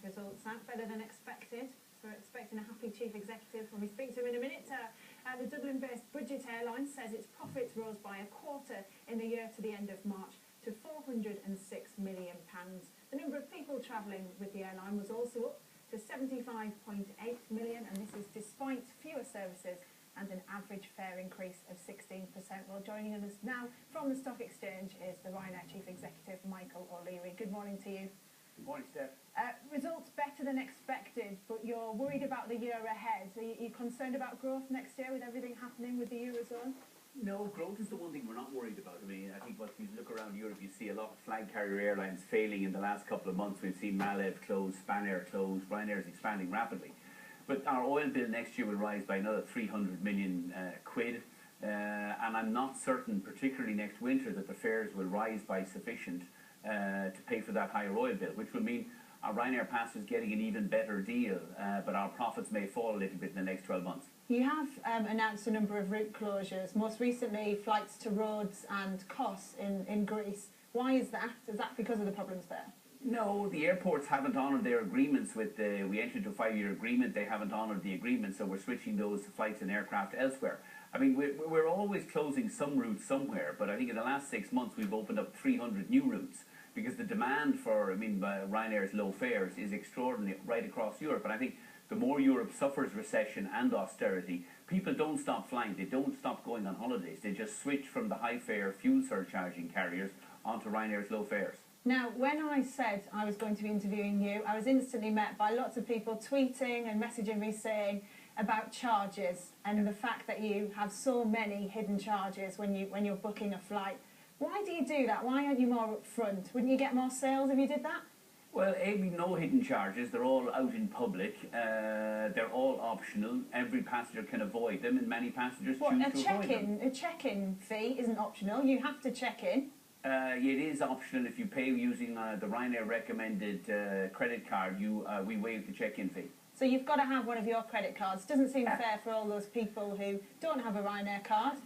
results out better than expected. So we're expecting a happy chief executive when we speak to him in a minute. The Dublin-based Budget Airline says its profits rose by a quarter in the year to the end of March to £406 million. The number of people travelling with the airline was also up to 75.8 million, and this is despite fewer services and an average fare increase of 16%. Well, joining us now from the Stock Exchange is the Ryanair Chief Executive, Michael OLeary. Good morning to you. Good morning, Steph. Results better than expected, but you're worried about the year ahead. Are you concerned about growth next year with everything happening with the Eurozone? No, growth is the one thing we're not worried about. I mean, I think if you look around Europe, you see a lot of flag carrier airlines failing in the last couple of months. We've seen Malev close, Spanair close, Ryanair is expanding rapidly. But our oil bill next year will rise by another 300 million quid. And I'm not certain, particularly next winter, that the fares will rise by sufficient to pay for that higher oil bill, which will mean our Ryanair passengers getting an even better deal, but our profits may fall a little bit in the next 12 months. You have announced a number of route closures, most recently flights to Rhodes and Kos in Greece. Why is that? Is that because of the problems there? No, the airports haven't honoured their agreements we entered into a 5-year agreement, they haven't honoured the agreement, so we're switching those flights and aircraft elsewhere. I mean, we're always closing some routes somewhere, but I think in the last 6 months we've opened up 300 new routes, because the demand for, Ryanair's low fares is extraordinary right across Europe. And I think the more Europe suffers recession and austerity, people don't stop flying, they don't stop going on holidays, they just switch from the high fare fuel surcharging carriers onto Ryanair's low fares. Now, when I said I was going to be interviewing you, I was instantly met by lots of people tweeting and messaging me saying about charges and the fact that you have so many hidden charges when you're booking a flight. Why do you do that? Why aren't you more upfront? Wouldn't you get more sales if you did that? Well, we've no hidden charges. They're all out in public. They're all optional. Every passenger can avoid them, and many passengers choose to avoid them. A check-in fee isn't optional. You have to check in. It is optional if you pay using the Ryanair recommended credit card. We waive the check-in fee. So you've got to have one of your credit cards. Doesn't seem fair for all those people who don't have a Ryanair card.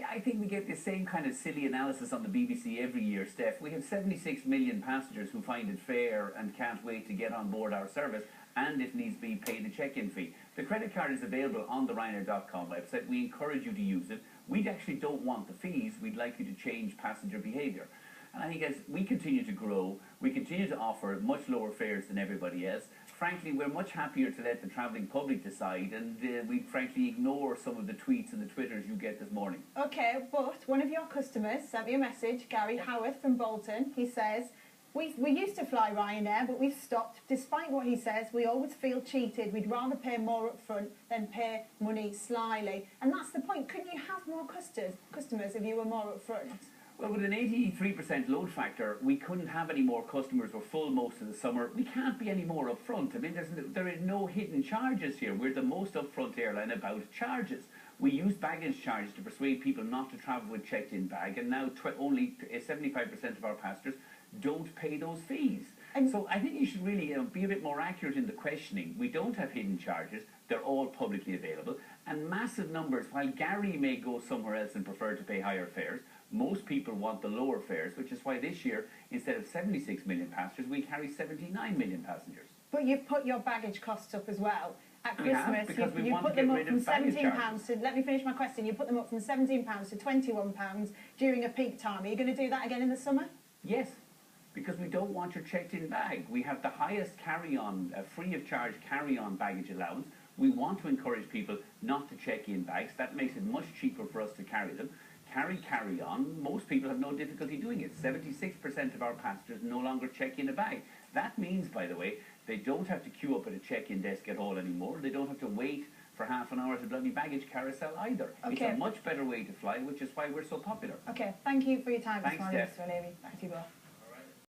I think we get the same kind of silly analysis on the BBC every year, Steph. We have 76 million passengers who find it fair and can't wait to get on board our service, and if needs be, pay the check-in fee. The credit card is available on the Ryanair.com website. We encourage you to use it. We actually don't want the fees. We'd like you to change passenger behaviour. And I think as we continue to grow, we continue to offer much lower fares than everybody else. Frankly, we're much happier to let the travelling public decide, and we frankly ignore some of the tweets and the Twitters you get this morning. OK, but one of your customers sent me a message, Gary Howarth from Bolton. He says, we used to fly Ryanair, but we've stopped. Despite what he says, we always feel cheated. We'd rather pay more up front than pay money slyly. And that's the point. Couldn't you have more customers if you were more up front? Well, with an 83% load factor, we couldn't have any more customers. We're full most of the summer. We can't be any more upfront. I mean, there are no hidden charges here. We're the most upfront airline about charges. We use baggage charges to persuade people not to travel with checked-in bag, and now only 75% of our passengers don't pay those fees. And so I think you should really be a bit more accurate in the questioning. We don't have hidden charges. They're all publicly available. And massive numbers, while Gary may go somewhere else and prefer to pay higher fares, most people want the lower fares, which is why this year, instead of 76 million passengers, we carry 79 million passengers. But you've put your baggage costs up as well. At Christmas, you put them up from £17 to, let me finish my question, you put them up from £17 to £21 during a peak time. Are you going to do that again in the summer? Yes, because we don't want your checked-in bag. We have the highest carry-on, free of charge carry-on baggage allowance. We want to encourage people not to check in bags. That makes it much cheaper for us to carry them. Carry on, most people have no difficulty doing it. 76% of our passengers no longer check in a bag. That means, by the way, they don't have to queue up at a check-in desk at all anymore. They don't have to wait for half an hour at a bloody baggage carousel either. Okay. It's a much better way to fly, which is why we're so popular. OK, thank you for your time this morning, Steph. Mr. O'Leary. Back to you both.